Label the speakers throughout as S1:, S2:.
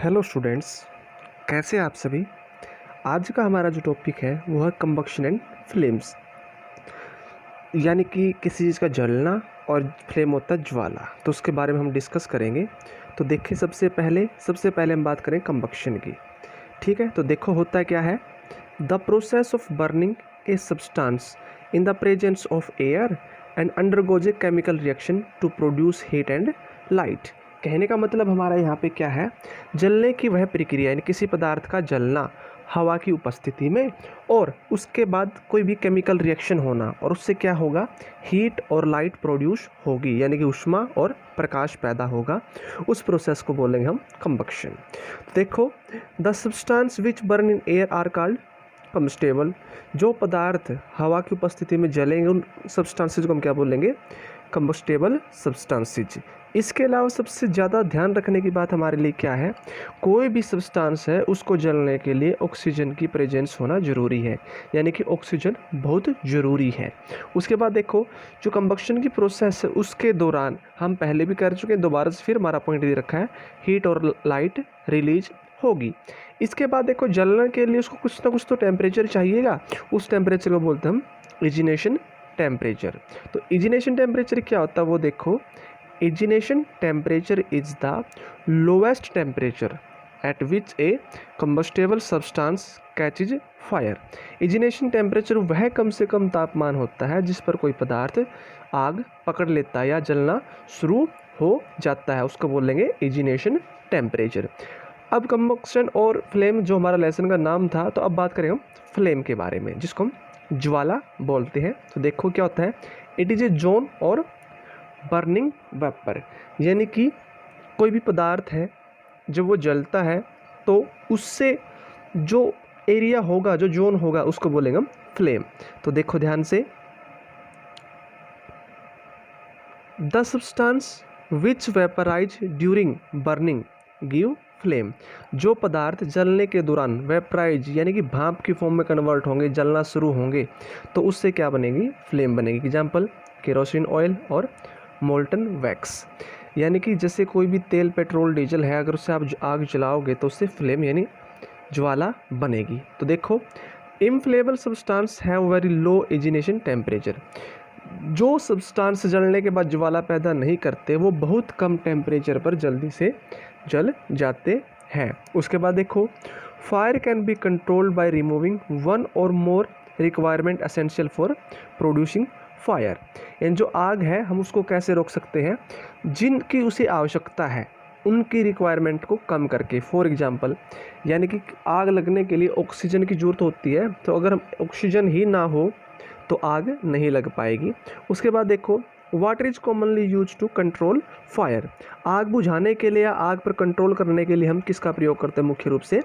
S1: Hello students, कैसे हैं आप सभी। आज का हमारा जो टॉपिक है वो है कंबक्शन एंड फ्लेम्स, यानी कि किसी चीज़ का जलना और फ्लेम होता है ज्वाला। तो उसके बारे में हम डिस्कस करेंगे। तो देखिए, सबसे पहले हम बात करें कंबक्शन की। ठीक है, तो देखो होता है क्या है। The process of burning a substance in the presence of air and undergoes a chemical reaction to produce heat and light. कहने का मतलब हमारा यहाँ पे क्या है, जलने की वह प्रक्रिया, यानी किसी पदार्थ का जलना हवा की उपस्थिति में और उसके बाद कोई भी केमिकल रिएक्शन होना, और उससे क्या होगा, हीट और लाइट प्रोड्यूस होगी, यानी कि ऊष्मा और प्रकाश पैदा होगा। उस प्रोसेस को बोलेंगे हम कंबक्शन। देखो, the substance which burn in air are called combustible. जो पदार्थ हवा की उपस्थिति में जलेंगे उन सब्सटेंसेज को हम क्या बोलेंगे, कंबस्टेबल सब्सटेंसेज। इसके अलावा सबसे ज़्यादा ध्यान रखने की बात हमारे लिए क्या है, कोई भी सब्सटेंस है उसको जलने के लिए ऑक्सीजन की प्रेजेंस होना ज़रूरी है, यानी कि ऑक्सीजन बहुत ज़रूरी है। उसके बाद देखो, जो कंबक्शन की प्रोसेस है उसके दौरान हम पहले भी कर चुके हैं, दोबारा से फिर हमारा पॉइंट दे रखा है, हीट और लाइट रिलीज होगी। इसके बाद देखो, जलने के लिए उसको कुछ ना कुछ तो टेम्परेचर चाहिएगा, उस टेम्परेचर को बोलते हैं हम इग्निशन टेम्परेचर। तो इग्निशन टेम्परेचर क्या होता है वो देखो, ignition temperature is the lowest temperature at which A combustible substance catches fire. Ignition temperature वह कम से कम तापमान होता है जिस पर कोई पदार्थ आग पकड़ लेता है या जलना शुरू हो जाता है, उसको बोलेंगे इग्निशन टेम्परेचर। अब कंबक्शन और फ्लेम जो हमारा लेसन का नाम था, तो अब बात करें हम फ्लेम के बारे में, जिसको हम ज्वाला बोलते हैं। तो देखो क्या होता है, इट इज़ ए जोन और बर्निंग वेपर, यानी कि कोई भी पदार्थ है जब वो जलता है तो उससे जो एरिया होगा, जो जोन होगा, उसको बोलेंगे हम फ्लेम। तो देखो ध्यान से, the substance which vaporise during burning give flame. जो पदार्थ जलने के दौरान वेपराइज यानी कि भाप की फॉर्म में कन्वर्ट होंगे, जलना शुरू होंगे, तो उससे क्या बनेगी, फ्लेम बनेगी। एग्जाम्पल, केरोसिन ऑयल और मोल्टन वैक्स। यानी कि जैसे कोई भी तेल, पेट्रोल, डीजल है, अगर उससे आप आग जलाओगे तो उससे फ्लेम यानी ज्वाला बनेगी। तो देखो, inflammable substance have very low ignition temperature. जो सब्सटेंस जलने के बाद ज्वाला पैदा नहीं करते वो बहुत कम टेम्परेचर पर जल्दी से जल जाते हैं। उसके बाद देखो, fire can be controlled by removing one or more requirement essential for producing fire. यानी जो आग है हम उसको कैसे रोक सकते हैं, जिनकी उसे आवश्यकता है उनकी रिक्वायरमेंट को कम करके। फॉर एग्जांपल, यानी कि आग लगने के लिए ऑक्सीजन की ज़रूरत होती है, तो अगर ऑक्सीजन ही ना हो तो आग नहीं लग पाएगी। उसके बाद देखो, water is commonly use to control fire. आग बुझाने के लिए या आग पर कंट्रोल करने के लिए हम किसका प्रयोग करते हैं, मुख्य रूप से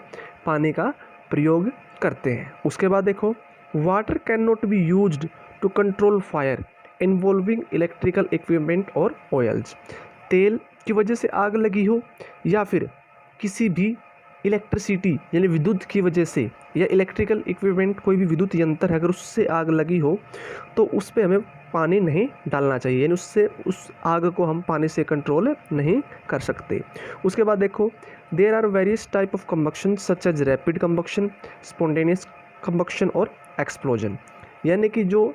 S1: पानी का प्रयोग करते हैं। उसके बाद देखो, water can not be used to control fire involving electrical equipment और ऑयल्स। तेल की वजह से आग लगी हो या फिर किसी भी इलेक्ट्रिसिटी यानी विद्युत की वजह से, या इलेक्ट्रिकल इक्विपमेंट कोई भी विद्युत यंत्र है अगर उससे आग लगी हो तो उस पर हमें पानी नहीं डालना चाहिए, यानी उससे उस आग को हम पानी से कंट्रोल नहीं कर सकते। उसके बाद देखो, there are various type of combustion such as rapid combustion, spontaneous combustion और एक्सप्लोजन। यानी कि जो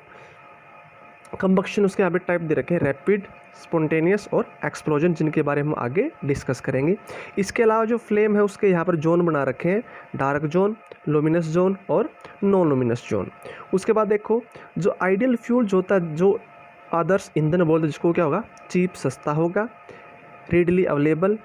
S1: कंबक्शन उसके यहाँ पे टाइप दे रखे हैं, रैपिड, स्पॉन्टेनियस और एक्सप्लोजन, जिनके बारे में हम आगे डिस्कस करेंगे। इसके अलावा जो फ्लेम है उसके यहाँ पर जोन बना रखे हैं, डार्क जोन, लुमिनस जोन और नॉन लुमिनस जोन। उसके बाद देखो, जो आइडियल फ्यूल जो होता है, जो आदर्श ईंधन बोलते हैं, जिसको क्या होगा, चीप, सस्ता होगा, readily available,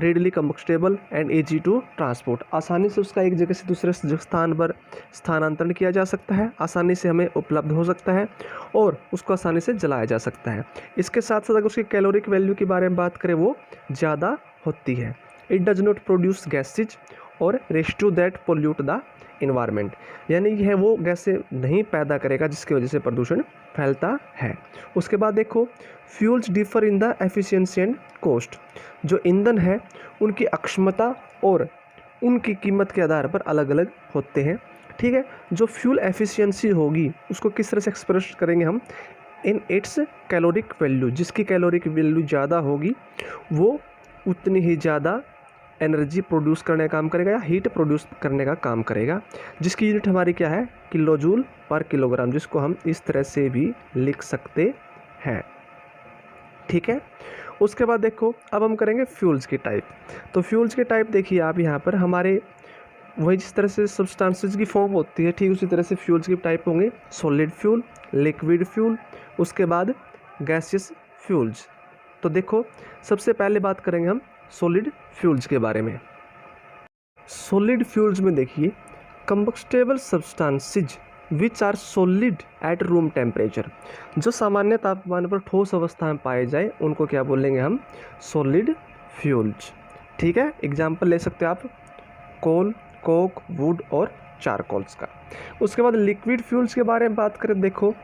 S1: readily combustible and easy to transport. आसानी से उसका एक जगह से दूसरे स्थान पर स्थानांतरण किया जा सकता है, आसानी से हमें उपलब्ध हो सकता है और उसको आसानी से जलाया जा सकता है। इसके साथ साथ अगर उसकी कैलोरिक वैल्यू के बारे में बात करें, वो ज़्यादा होती है। It does not produce gases और residue that pollute the environment. यानी यह वो गैसें नहीं पैदा करेगा जिसकी वजह से प्रदूषण फैलता है। उसके बाद देखो, fuels differ in the efficiency and cost. जो ईंधन है उनकी अक्षमता और उनकी कीमत के आधार पर अलग अलग होते हैं। ठीक है, जो फ्यूल एफिशिएंसी होगी उसको किस तरह से एक्सप्रेस करेंगे हम, इन इट्स कैलोरिक वैल्यू। जिसकी कैलोरिक वैल्यू ज़्यादा होगी वो उतनी ही ज़्यादा एनर्जी प्रोड्यूस करने का काम करेगा या हीट प्रोड्यूस करने का काम करेगा, जिसकी यूनिट हमारी क्या है, किलोजूल पर किलोग्राम, जिसको हम इस तरह से भी लिख सकते हैं। ठीक है। उसके बाद देखो अब हम करेंगे फ्यूल्स की टाइप। तो फ्यूल्स के टाइप देखिए आप यहाँ पर हमारे वही जिस तरह से सब्सटेंसेस की फॉर्म होती है ठीक उसी तरह से फ्यूल्स की टाइप होंगे, सॉलिड फ्यूल, लिक्विड फ्यूल, उसके बाद गैसियस फ्यूल्स। तो देखो सबसे पहले बात करेंगे हम सॉलिड फ्यूल्स के बारे में। सॉलिड फ्यूल्स में देखिए combustible substances which are solid at room temperature, जो सामान्य तापमान पर ठोस अवस्था में पाए जाए उनको क्या बोलेंगे हम, सॉलिड फ्यूल्स। ठीक है। एग्जाम्पल ले सकते हैं आप कोल, कोक, वुड और चारकोल्स का। उसके बाद लिक्विड फ्यूल्स के बारे में बात करें, देखो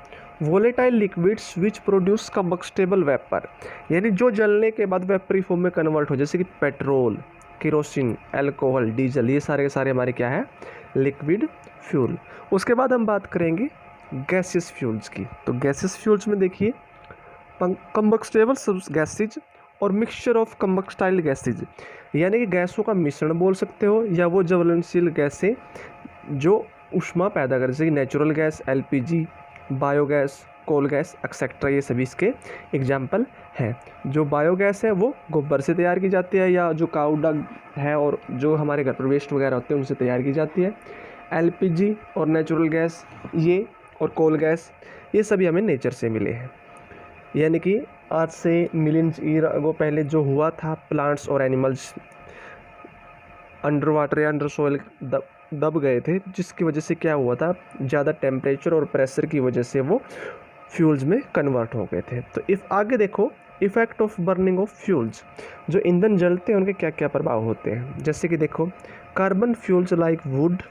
S1: volatile liquids which produce combustible vapour, यानी जो जलने के बाद वेपरी फॉर्म में कन्वर्ट हो, जैसे कि पेट्रोल, केरोसिन, अल्कोहल, डीजल, ये सारे के सारे हमारे क्या है, लिक्विड फ्यूल। उसके बाद हम बात करेंगे गैसियस फ्यूल्स की। तो गैसियस फ्यूल्स में देखिए कंबस्टेबल गैसेज और मिक्सचर ऑफ कंबस्टाइल गैसेज, यानी कि गैसों का मिश्रण बोल सकते हो, या वो ज्वलनशील गैसें जो ऊष्मा पैदा कर, जैसे कि natural gas, LPG, biogas, coal gas etcetera, ये सभी इसके एग्जाम्पल हैं। जो बायोगैस है वो गोबर से तैयार की जाती है, या जो काऊ डंग है और जो हमारे घर पर वेस्ट वगैरह होते हैं उनसे तैयार की जाती है। एलपीजी और नेचुरल गैस ये और कोल गैस ये सभी हमें नेचर से मिले हैं, यानी कि आज से मिलियंस ईयर अगो पहले जो हुआ था, प्लांट्स और एनिमल्स अंडर वाटर या अंडर सोइल दब गए थे, जिसकी वजह से क्या हुआ था, ज़्यादा टेम्परेचर और प्रेशर की वजह से वो फ्यूल्स में कन्वर्ट हो गए थे। तो आगे देखो effect of burning of fuels, जो ईंधन जलते हैं उनके क्या क्या प्रभाव होते हैं। जैसे कि देखो carbon fuels like wood,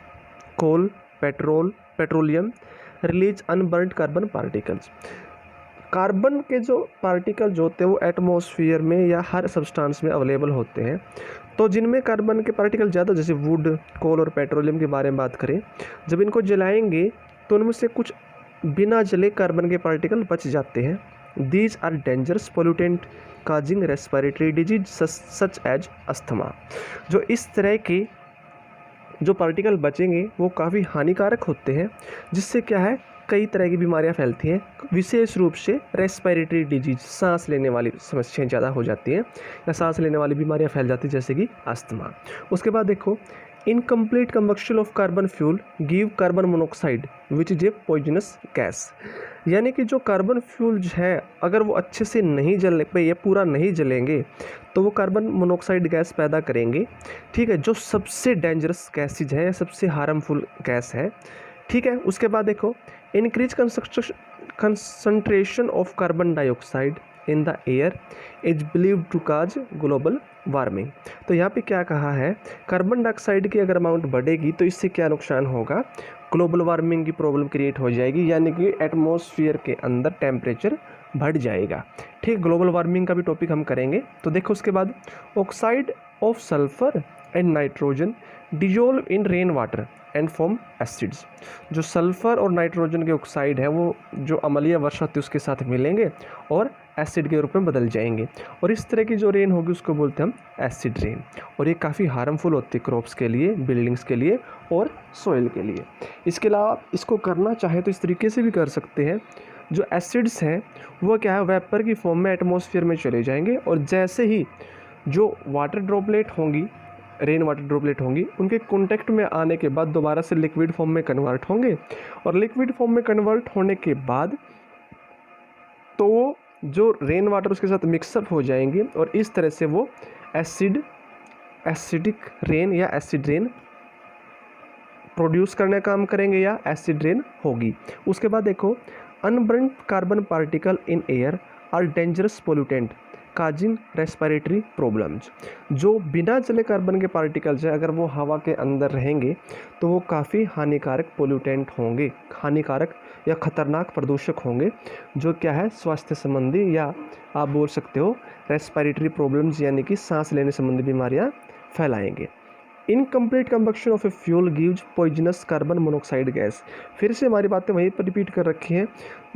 S1: coal, petroleum release unburned carbon particles. Carbon के जो पार्टिकल होते हैं वो एटमॉस्फेयर में या हर सब्सटेंस में अवेलेबल होते हैं। तो जिनमें कार्बन के पार्टिकल ज़्यादा, जैसे वुड, कोल और पेट्रोलियम के बारे में बात करें, जब इनको जलाएंगे तो उनमें से कुछ बिना जले कार्बन के पार्टिकल बच जाते हैं। These are dangerous pollutant causing respiratory disease such as asthma. जो इस तरह के जो पार्टिकल बचेंगे वो काफ़ी हानिकारक होते हैं, जिससे क्या है, कई तरह की बीमारियां फैलती हैं, विशेष रूप से रेस्पिरेटरी डिजीज, सांस लेने वाली समस्याएं ज़्यादा हो जाती हैं, या सांस लेने वाली बीमारियां फैल जाती हैं, जैसे कि अस्थमा। उसके बाद देखो incomplete combustion of carbon fuel give carbon monoxide which is a poisonous gas, यानी कि जो कार्बन फ्यूल है अगर वो अच्छे से नहीं जलने पे या पूरा नहीं जलेंगे तो वो कार्बन मोनोऑक्साइड गैस पैदा करेंगे। ठीक है, जो सबसे डेंजरस गैसेज है, सबसे हार्मफुल गैस है। ठीक है। उसके बाद देखो increase concentration of carbon dioxide in the air is believed to cause global warming. तो यहाँ पे क्या कहा है, कार्बन डाइऑक्साइड की अगर अमाउंट बढ़ेगी तो इससे क्या नुकसान होगा, ग्लोबल वार्मिंग की प्रॉब्लम क्रिएट हो जाएगी, यानी कि एटमॉस्फेयर के अंदर टेम्परेचर बढ़ जाएगा। ठीक, ग्लोबल वार्मिंग का भी टॉपिक हम करेंगे। तो देखो उसके बाद oxide of sulphur and nitrogen dissolve in rain water and form acids. जो सल्फर और नाइट्रोजन के ऑक्साइड है वो जो अम्लीय वर्षा होती है उसके साथ मिलेंगे और एसिड के रूप में बदल जाएंगे, और इस तरह की जो रेन होगी उसको बोलते हैं हम एसिड रेन, और ये काफ़ी हार्मफुल होती है क्रॉप्स के लिए, बिल्डिंग्स के लिए और सोइल के लिए। इसके अलावा इसको करना चाहे तो इस तरीके से भी कर सकते हैं, जो एसिड्स हैं वो क्या है, वेपर की फॉर्म में एटमॉस्फेयर में चले जाएंगे, और जैसे ही जो वाटर ड्रॉपलेट होंगी, रेन वाटर ड्रॉपलेट होंगी, उनके कॉन्टैक्ट में आने के बाद दोबारा से लिक्विड फॉर्म में कन्वर्ट होंगे, और लिक्विड फॉर्म में कन्वर्ट होने के बाद तो वो जो रेन वाटर उसके साथ मिक्सअप हो जाएंगे, और इस तरह से वो एसिडिक रेन या एसिड रेन प्रोड्यूस करने का काम करेंगे, या एसिड रेन होगी। उसके बाद देखो unburned carbon particle in air are dangerous pollutant causing respiratory problems. जो बिना जले कार्बन के पार्टिकल्स हैं अगर वो हवा के अंदर रहेंगे तो वो काफ़ी हानिकारक पोल्यूटेंट होंगे, हानिकारक या ख़तरनाक प्रदूषक होंगे, जो क्या है, स्वास्थ्य संबंधी या आप बोल सकते हो रेस्पिरेटरी प्रॉब्लम्स, यानी कि सांस लेने संबंधी बीमारियां फैलाएंगे। Incomplete combustion of a fuel gives poisonous carbon monoxide gas. फिर से हमारी बातें वहीं पर रिपीट कर रखी हैं,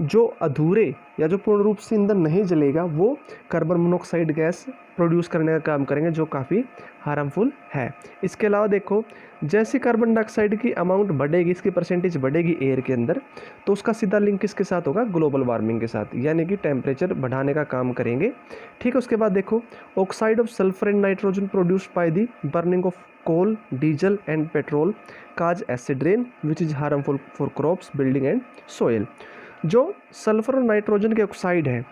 S1: जो अधूरे या जो पूर्ण रूप से ईंधन नहीं जलेगा वो कार्बन मोनोऑक्साइड गैस प्रोड्यूस करने का काम करेंगे, जो काफ़ी हार्मफुल है। इसके अलावा देखो, जैसे कार्बन डाइऑक्साइड की अमाउंट बढ़ेगी, इसकी परसेंटेज बढ़ेगी एयर के अंदर, तो उसका सीधा लिंक किसके साथ होगा, ग्लोबल वार्मिंग के साथ, यानी कि टेम्परेचर बढ़ाने का काम करेंगे। ठीक है, उसके बाद देखो, oxide of sulphur and nitrogen produced by the burning of coal, diesel and petrol cause acid rain which is harmful for crops, building and soil. जो सल्फर और नाइट्रोजन के ऑक्साइड हैं,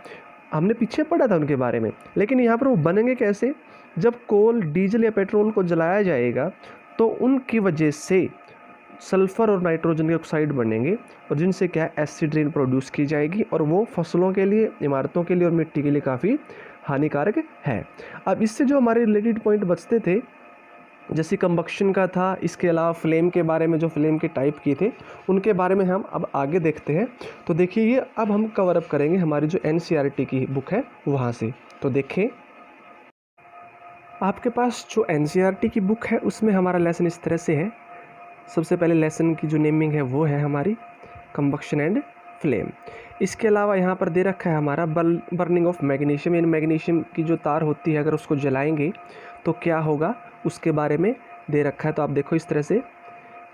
S1: हमने पीछे पढ़ा था उनके बारे में, लेकिन यहाँ पर वो बनेंगे कैसे, जब कोल, डीजल या पेट्रोल को जलाया जाएगा तो उनकी वजह से सल्फ़र और नाइट्रोजन के ऑक्साइड बनेंगे, और जिनसे क्या है, एसिड रेन प्रोड्यूस की जाएगी, और वो फसलों के लिए, इमारतों के लिए और मिट्टी के लिए काफ़ी हानिकारक है। अब इससे जो हमारे रिलेटेड पॉइंट बचते थे, जैसे कंबक्शन का था, इसके अलावा फ्लेम के बारे में, जो फ्लेम के टाइप किए थे उनके बारे में हम अब आगे देखते हैं। तो देखिए, ये अब हम कवर अप करेंगे हमारी जो NCERT की बुक है वहाँ से। तो देखें, आपके पास जो NCERT की बुक है उसमें हमारा लेसन इस तरह से है। सबसे पहले लेसन की जो नेमिंग है वो है हमारी कंबक्शन एंड फ्लेम। इसके अलावा यहाँ पर दे रखा है हमारा burning of magnesium. In magnesium की जो तार होती है, अगर उसको जलाएंगे तो क्या होगा, उसके बारे में दे रखा है। तो आप देखो, इस तरह से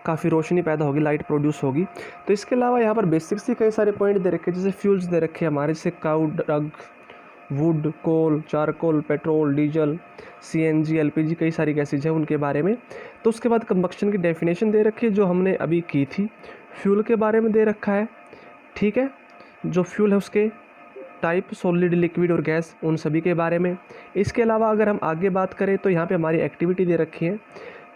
S1: काफ़ी रोशनी पैदा होगी, लाइट प्रोड्यूस होगी। तो इसके अलावा यहाँ पर बेसिक से कई सारे पॉइंट दे रखे हैं, जैसे फ्यूल्स दे रखे हैं हमारे, जैसे cow dung, wood, coal, charcoal, petrol, diesel, CNG, LPG, कई सारी गैसेज हैं उनके बारे में। तो उसके बाद कंबक्शन की डेफिनेशन दे रखी है जो हमने अभी की थी। फ्यूल के बारे में दे रखा है, ठीक है, जो फ्यूल है उसके टाइप, सॉलिड, लिक्विड और गैस, उन सभी के बारे में। इसके अलावा अगर हम आगे बात करें तो यहाँ पे हमारी एक्टिविटी दे रखी है।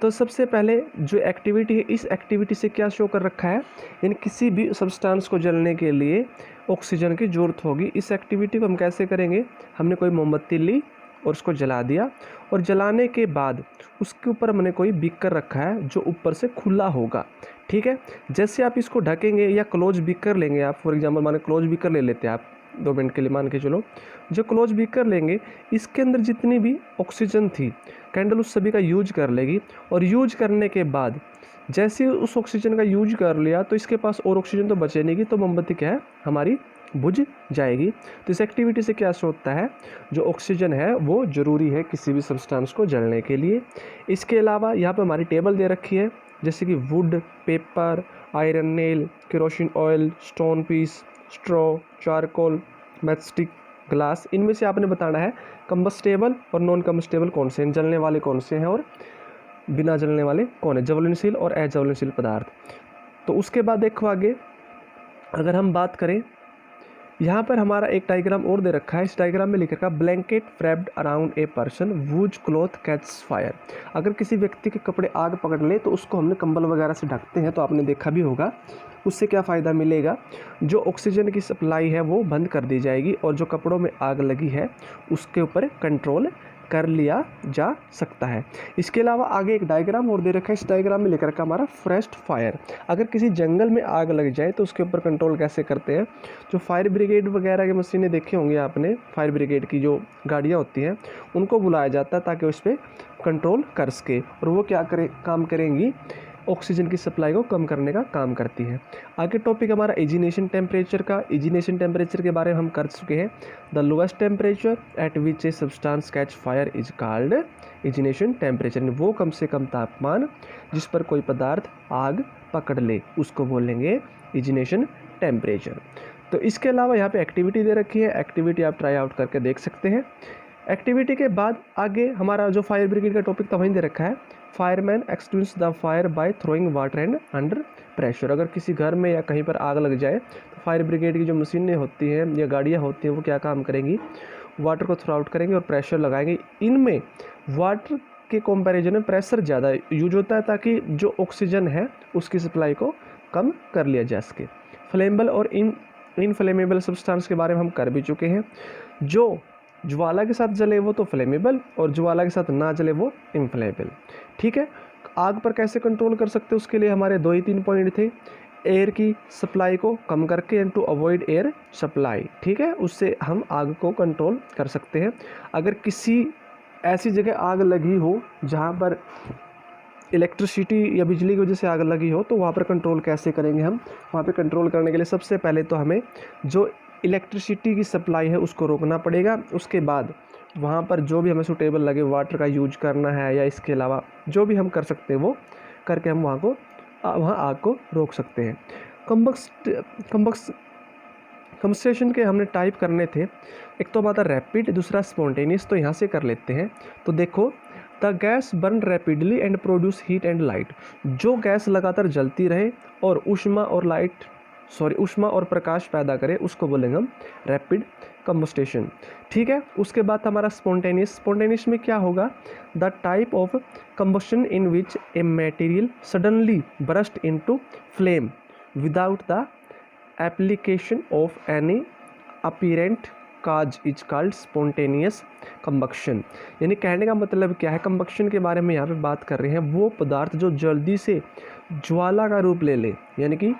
S1: तो सबसे पहले जो एक्टिविटी है, इस एक्टिविटी से क्या शो कर रखा है, इन किसी भी सब्सटेंस को जलने के लिए ऑक्सीजन की ज़रूरत होगी। इस एक्टिविटी को हम कैसे करेंगे, हमने कोई मोमबत्ती ली और उसको जला दिया, और जलाने के बाद उसके ऊपर हमने कोई बीकर रखा है जो ऊपर से खुला होगा। ठीक है, जैसे आप इसको ढकेंगे या क्लोज बीकर लेंगे आप, फॉर एग्जांपल माने क्लोज बीकर ले लेते हैं आप 2 मिनट के लिए, मान के चलो, जो क्लोज बीकर लेंगे इसके अंदर जितनी भी ऑक्सीजन थी कैंडल उस सभी का यूज कर लेगी, और यूज करने के बाद जैसे उस ऑक्सीजन का यूज कर लिया तो इसके पास और ऑक्सीजन तो बचे नहीं, तो मोमबत्ती क्या है हमारी बुझ जाएगी। तो इस एक्टिविटी से क्या होता है, जो ऑक्सीजन है वो ज़रूरी है किसी भी सब्सटेंस को जलने के लिए। इसके अलावा यहाँ पर हमारी टेबल दे रखी है, जैसे कि wood, paper, iron nail, kerosene oil, stone piece, straw, charcoal, matchstick, glass. इनमें से आपने बताना है कंबस्टेबल और नॉन कंबस्टेबल कौन से हैं, जलने वाले कौन से हैं और बिना जलने वाले कौन है, ज्वलनशील और अज्वलनशील पदार्थ। तो उसके बाद देखो आगे अगर हम बात करें, यहाँ पर हमारा एक डायग्राम और दे रखा है। इस डायग्राम में लिख रखा है blanket wrapped around a person whose cloth catch fire. अगर किसी व्यक्ति के कपड़े आग पकड़ ले तो उसको हमने कंबल वगैरह से ढकते हैं, तो आपने देखा भी होगा। उससे क्या फ़ायदा मिलेगा, जो ऑक्सीजन की सप्लाई है वो बंद कर दी जाएगी, और जो कपड़ों में आग लगी है उसके ऊपर कंट्रोल कर लिया जा सकता है। इसके अलावा आगे एक डायग्राम और दे रखा है। इस डायग्राम में लिख रखा हमारा फॉरेस्ट फायर। अगर किसी जंगल में आग लग जाए तो उसके ऊपर कंट्रोल कैसे करते हैं, जो फायर ब्रिगेड वगैरह की मशीनें देखी होंगी आपने, फायर ब्रिगेड की जो गाड़ियाँ होती हैं उनको बुलाया जाता है ताकि उस पर कंट्रोल कर सके, और वो क्या काम करेंगी, ऑक्सीजन की सप्लाई को कम करने का काम करती है। आगे टॉपिक हमारा इग्निशन टेम्परेचर का। इग्निशन टेम्परेचर के बारे में हम कर चुके हैं। The lowest temperature at which a substance catch fire is called ignition temperature. वो कम से कम तापमान जिस पर कोई पदार्थ आग पकड़ ले उसको बोलेंगे इग्निशन टेम्परेचर। तो इसके अलावा यहाँ पे एक्टिविटी दे रखी है, एक्टिविटी आप ट्राई आउट करके देख सकते हैं। एक्टिविटी के बाद आगे हमारा जो फायर ब्रिगेड का टॉपिक था वहीं दे रखा है, fireman extinguish the fire bye throwing water and under pressure. अगर किसी घर में या कहीं पर आग लग जाए तो फायर ब्रिगेड की जो मशीनें होती हैं या गाड़ियाँ होती हैं वो क्या काम करेंगी, वाटर को थ्रो आउट करेंगे और प्रेशर लगाएंगे। इनमें वाटर के कंपैरिजन में प्रेशर ज़्यादा यूज होता है ताकि जो ऑक्सीजन है उसकी सप्लाई को कम कर लिया जा सके। फ्लेमेबल और इनफ्लेमेबल सब्सटेंस के बारे में हम कर भी चुके हैं। जो ज्वाला के साथ जले वो तो फ्लेमेबल, और ज्वाला के साथ ना जले वो इनफ्लेमेबल। ठीक है, आग पर कैसे कंट्रोल कर सकते हैं उसके लिए हमारे 2 ही 3 पॉइंट थे। एयर की सप्लाई को कम करके and to avoid air supply. ठीक है, उससे हम आग को कंट्रोल कर सकते हैं। अगर किसी ऐसी जगह आग लगी हो जहाँ पर इलेक्ट्रिसिटी या बिजली की वजह से आग लगी हो तो वहाँ पर कंट्रोल कैसे करेंगे हम, वहाँ पर कंट्रोल करने के लिए सबसे पहले तो हमें जो इलेक्ट्रिसिटी की सप्लाई है उसको रोकना पड़ेगा। उसके बाद वहाँ पर जो भी हमें सूटेबल लगे वाटर का यूज करना है या इसके अलावा जो भी हम कर सकते हैं वो करके हम वहाँ आग को रोक सकते हैं। कंबस्टेशन के हमने टाइप करने थे, एक तो बात है रैपिड, दूसरा स्पॉन्टेनियस। तो यहाँ से कर लेते हैं। तो देखो, the gas burn rapidly and produce heat and light. जो गैस लगातार जलती रहे और ऊष्मा और प्रकाश पैदा करे उसको बोलेंगे हम रैपिड कंबस्टेशन। ठीक है। उसके बाद हमारा स्पॉन्टेनियस में क्या होगा, the type of combustion in which a material suddenly burst into flame without the application of any apparent cause is called spontaneous combustion. यानी कहने का मतलब क्या है, कंबक्शन के बारे में यहाँ पे बात कर रहे हैं, वो पदार्थ जो जल्दी से ज्वाला का रूप ले ले, यानी कि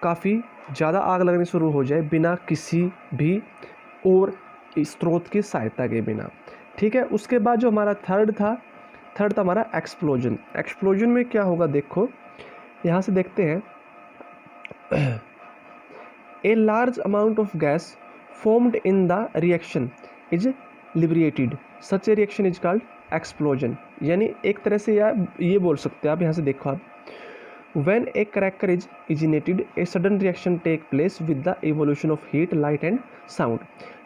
S1: काफ़ी ज़्यादा आग लगनी शुरू हो जाए बिना किसी भी और स्रोत की सहायता के बिना। ठीक है। उसके बाद जो हमारा थर्ड था हमारा एक्सप्लोजन में क्या होगा, देखो यहाँ से देखते हैं, a large amount of gas formed in the reaction is liberated, such a reaction is called explosion। यानी एक तरह से ये बोल सकते हैं आप, यहाँ से देखो आप, when a cracker is ignited a sudden reaction take place with the evolution of heat, light and sound।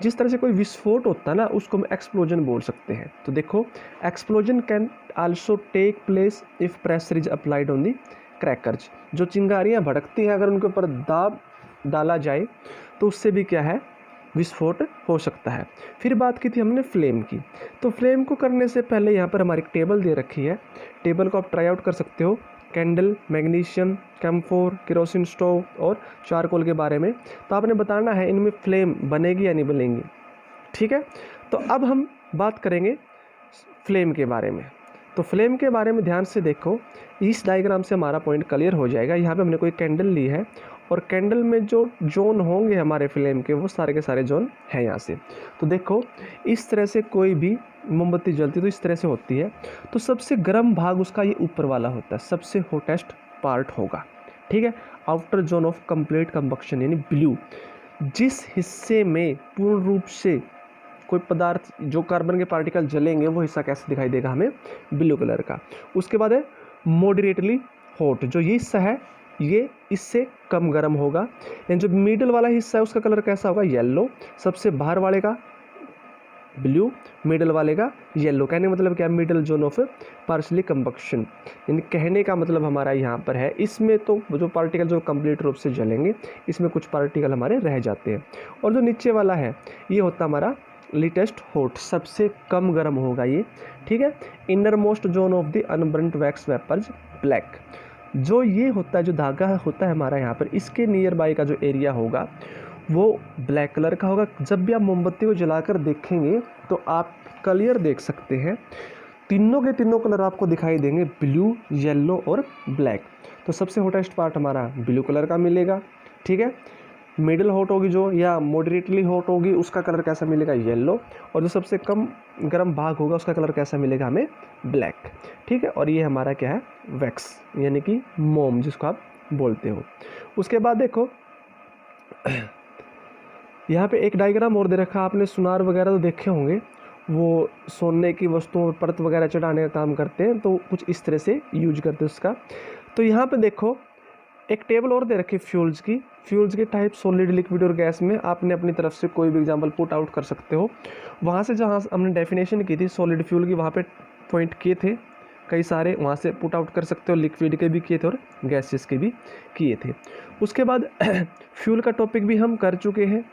S1: जिस तरह से कोई विस्फोट होता है ना उसको हम एक्सप्लोजन बोल सकते हैं। तो देखो, explosion can also take place if pressure is applied on the crackers. जो चिंगारियाँ भड़कती हैं अगर उनके ऊपर दाब डाला जाए तो उससे भी क्या है, विस्फोट हो सकता है। फिर बात की थी हमने फ्लेम की। तो फ्लेम को करने से पहले यहाँ पर हमारी टेबल दे रखी है, टेबल को आप ट्राई आउट कर सकते हो, candle, magnesium, camphor, kerosene stove और चारकोल के बारे में। तो आपने बताना है इनमें फ्लेम बनेगी या नहीं बनेगी। ठीक है। तो अब हम बात करेंगे फ्लेम के बारे में। तो फ्लेम के बारे में ध्यान से देखो, इस डायग्राम से हमारा पॉइंट क्लियर हो जाएगा। यहाँ पे हमने कोई कैंडल ली है और कैंडल में जो जोन होंगे हमारे फ्लेम के वो सारे के सारे जोन हैं यहाँ से। तो देखो, इस तरह से कोई भी मोमबत्ती जलती तो इस तरह से होती है। तो सबसे गर्म भाग उसका ये ऊपर वाला होता है, सबसे हॉटेस्ट पार्ट होगा। ठीक है। Outer zone of complete combustion यानी ब्लू, जिस हिस्से में पूर्ण रूप से कोई पदार्थ जो कार्बन के पार्टिकल जलेंगे वो हिस्सा कैसे दिखाई देगा हमें, ब्लू कलर का। उसके बाद है मॉडरेटली हॉट, जो ये हिस्सा है ये इससे कम गर्म होगा। यानी जो मिडल वाला हिस्सा है उसका कलर कैसा होगा, येलो। सबसे बाहर वाले का ब्लू, मिडल वाले का येलो। कहने का मतलब क्या, middle zone of partially combustion. यानी कहने का मतलब हमारा यहाँ पर है, इसमें तो जो पार्टिकल जो कंप्लीट रूप से जलेंगे, इसमें कुछ पार्टिकल हमारे रह जाते हैं। और जो नीचे वाला है ये होता हमारा लिटेस्ट हॉट, सबसे कम गर्म होगा ये। ठीक है। Innermost zone of the unburnt wax vapours black, जो ये होता है, जो धागा होता है हमारा यहाँ पर, इसके नियर बाय का जो एरिया होगा वो ब्लैक कलर का होगा। जब भी आप मोमबत्ती को जलाकर देखेंगे तो आप क्लियर देख सकते हैं, तीनों के तीनों कलर आपको दिखाई देंगे, ब्लू, येलो और ब्लैक। तो सबसे हॉटेस्ट पार्ट हमारा ब्लू कलर का मिलेगा। ठीक है। मिडिल हॉट होगी जो, या मॉडरेटली हॉट होगी, उसका कलर कैसा मिलेगा, येलो। और जो सबसे कम गर्म भाग होगा उसका कलर कैसा मिलेगा हमें, ब्लैक। ठीक है। और ये हमारा क्या है, वैक्स यानी कि मोम जिसको आप बोलते हो। उसके बाद देखो यहाँ पे एक डायग्राम और दे रखा, आपने सुनार वगैरह तो देखे होंगे, वो सोने की वस्तुओं पर परत वगैरह चढ़ाने का काम करते हैं, तो कुछ इस तरह से यूज करते हैं उसका। तो यहाँ पे देखो एक टेबल और दे रखी फ्यूल्स के टाइप, सॉलिड, लिक्विड और गैस में आपने अपनी तरफ से कोई भी एग्जांपल पुट आउट कर सकते हो। वहाँ से जहाँ हमने डेफिनेशन की थी सॉलिड फ्यूल की, वहाँ पे पॉइंट किए थे कई सारे, वहाँ से पुट आउट कर सकते हो। लिक्विड के भी किए थे और गैसेस के भी किए थे। उसके बाद फ्यूल का टॉपिक भी हम कर चुके हैं।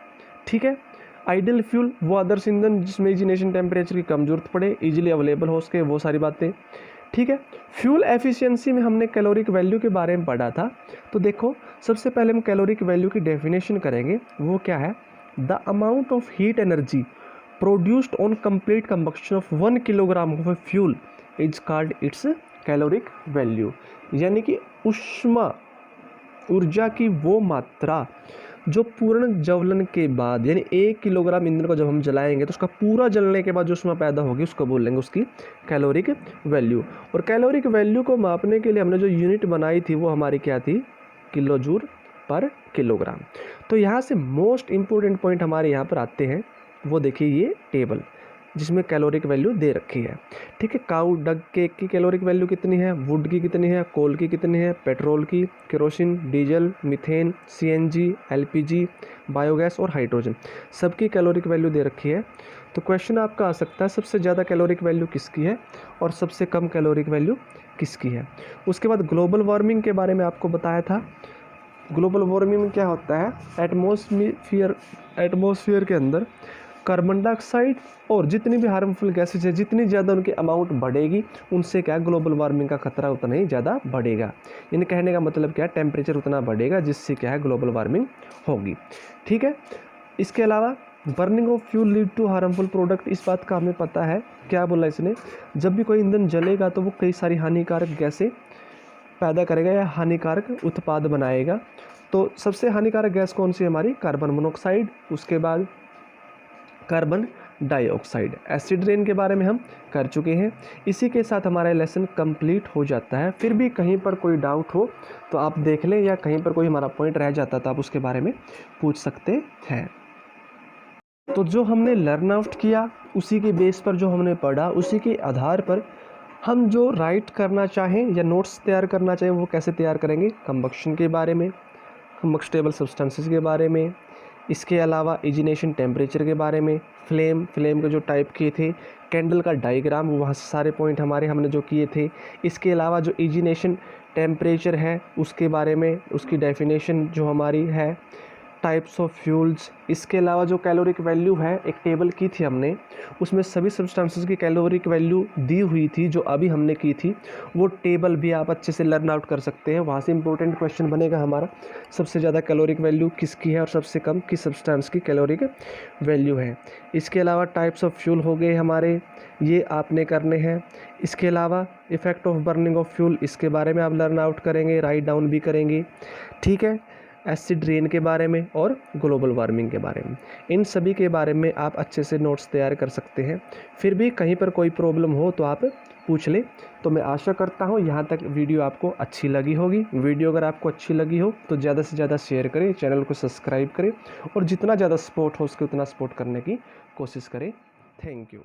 S1: ठीक है। आइडियल फ्यूल वो आदर्श ईंधन जिसमें इग्निशन टेम्परेचर की कम जरूरत पड़े, इजीली अवेलेबल हो सके, वो सारी बातें। ठीक है। फ्यूल एफिशिएंसी में हमने कैलोरिक वैल्यू के बारे में पढ़ा था। तो देखो, सबसे पहले हम कैलोरिक वैल्यू की डेफिनेशन करेंगे। वो क्या है, the amount of heat energy produced on complete combustion of 1 kilogram of a fuel is called its caloric value. यानी कि ऊर्जा की वो मात्रा जो पूर्ण ज्वलन के बाद, यानी 1 किलोग्राम ईंधन को जब हम जलाएंगे तो उसका पूरा जलने के बाद जो ऊष्मा पैदा होगी उसको बोलेंगे उसकी कैलोरिक वैल्यू। और कैलोरिक वैल्यू को मापने के लिए हमने जो यूनिट बनाई थी वो हमारी क्या थी, किलो जूल पर किलोग्राम। तो यहाँ से मोस्ट इम्पोर्टेंट पॉइंट हमारे यहाँ पर आते हैं, वो देखिए ये टेबल जिसमें कैलोरिक वैल्यू दे रखी है। ठीक है, काऊ डग केक की कैलोरिक वैल्यू कितनी है, वुड की कितनी है, कोल की कितनी है, पेट्रोल की, kerosene, diesel, methane, CNG, LPG, biogas और हाइड्रोजन, सबकी कैलोरिक वैल्यू दे रखी है। तो क्वेश्चन आपका आ सकता है सबसे ज़्यादा कैलोरिक वैल्यू किसकी है और सबसे कम कैलोरिक वैल्यू किसकी है। उसके बाद ग्लोबल वार्मिंग के बारे में आपको बताया था। ग्लोबल वार्मिंग में क्या होता है, एटमॉस्फेयर के अंदर कार्बन डाइऑक्साइड और जितनी भी हार्मफुल गैसेज है, जितनी ज़्यादा उनकी अमाउंट बढ़ेगी उनसे क्या ग्लोबल वार्मिंग का खतरा उतना ही ज़्यादा बढ़ेगा। यानी कहने का मतलब क्या है, टेम्परेचर उतना बढ़ेगा जिससे क्या है ग्लोबल वार्मिंग होगी। ठीक है, इसके अलावा burning of fuel lead to harmful product, इस बात का हमें पता है। क्या बोला इसने, जब भी कोई ईंधन जलेगा तो वो कई सारी हानिकारक गैसें पैदा करेगा या हानिकारक उत्पाद बनाएगा। तो सबसे हानिकारक गैस कौन सी है हमारी, कार्बन मोनोऑक्साइड, उसके बाद कार्बन डाइऑक्साइड। एसिड रेन के बारे में हम कर चुके हैं। इसी के साथ हमारा लेसन कंप्लीट हो जाता है। फिर भी कहीं पर कोई डाउट हो तो आप देख लें, या कहीं पर कोई हमारा पॉइंट रह जाता तो आप उसके बारे में पूछ सकते हैं। तो जो हमने लर्न आउट किया उसी के बेस पर जो हमने पढ़ा, उसी के आधार पर हम जो राइट करना चाहें या नोट्स तैयार करना चाहें वो कैसे तैयार करेंगे, कंबक्शन के बारे में, कंबस्टेबल सब्सटेंसेस के बारे में, इसके अलावा इग्निशन टेम्परेचर के बारे में, फ्लेम के जो टाइप किए थे, कैंडल का डायग्राम, वहाँ से सारे पॉइंट हमने जो किए थे। इसके अलावा जो इग्निशन टेम्परेचर है उसके बारे में, उसकी डेफिनेशन जो हमारी है, टाइप्स ऑफ फ्यूल्स। इसके अलावा जो कैलोरिक वैल्यू है, एक टेबल की थी हमने, उसमें सभी सब्सटेंसेस की कैलोरिक वैल्यू दी हुई थी जो अभी हमने की थी। वो टेबल भी आप अच्छे से लर्न आउट कर सकते हैं। वहाँ से इंपॉर्टेंट क्वेश्चन बनेगा हमारा, सबसे ज़्यादा कैलोरिक वैल्यू किसकी है और सबसे कम किस सब्सटेंस की कैलोरिक वैल्यू है। इसके अलावा टाइप्स ऑफ फ्यूल हो गए हमारे, ये आपने करने हैं। इसके अलावा effect of burning of fuel, इसके बारे में आप लर्न आउट करेंगे, राइट डाउन भी करेंगे। ठीक है, एसिड रेन के बारे में और ग्लोबल वार्मिंग के बारे में, इन सभी के बारे में आप अच्छे से नोट्स तैयार कर सकते हैं। फिर भी कहीं पर कोई प्रॉब्लम हो तो आप पूछ लें। तो मैं आशा करता हूँ यहाँ तक वीडियो आपको अच्छी लगी होगी। वीडियो अगर आपको अच्छी लगी हो तो ज़्यादा से ज़्यादा शेयर करें, चैनल को सब्सक्राइब करें और जितना ज़्यादा सपोर्ट हो उसके उतना सपोर्ट करने की कोशिश करें। Thank you.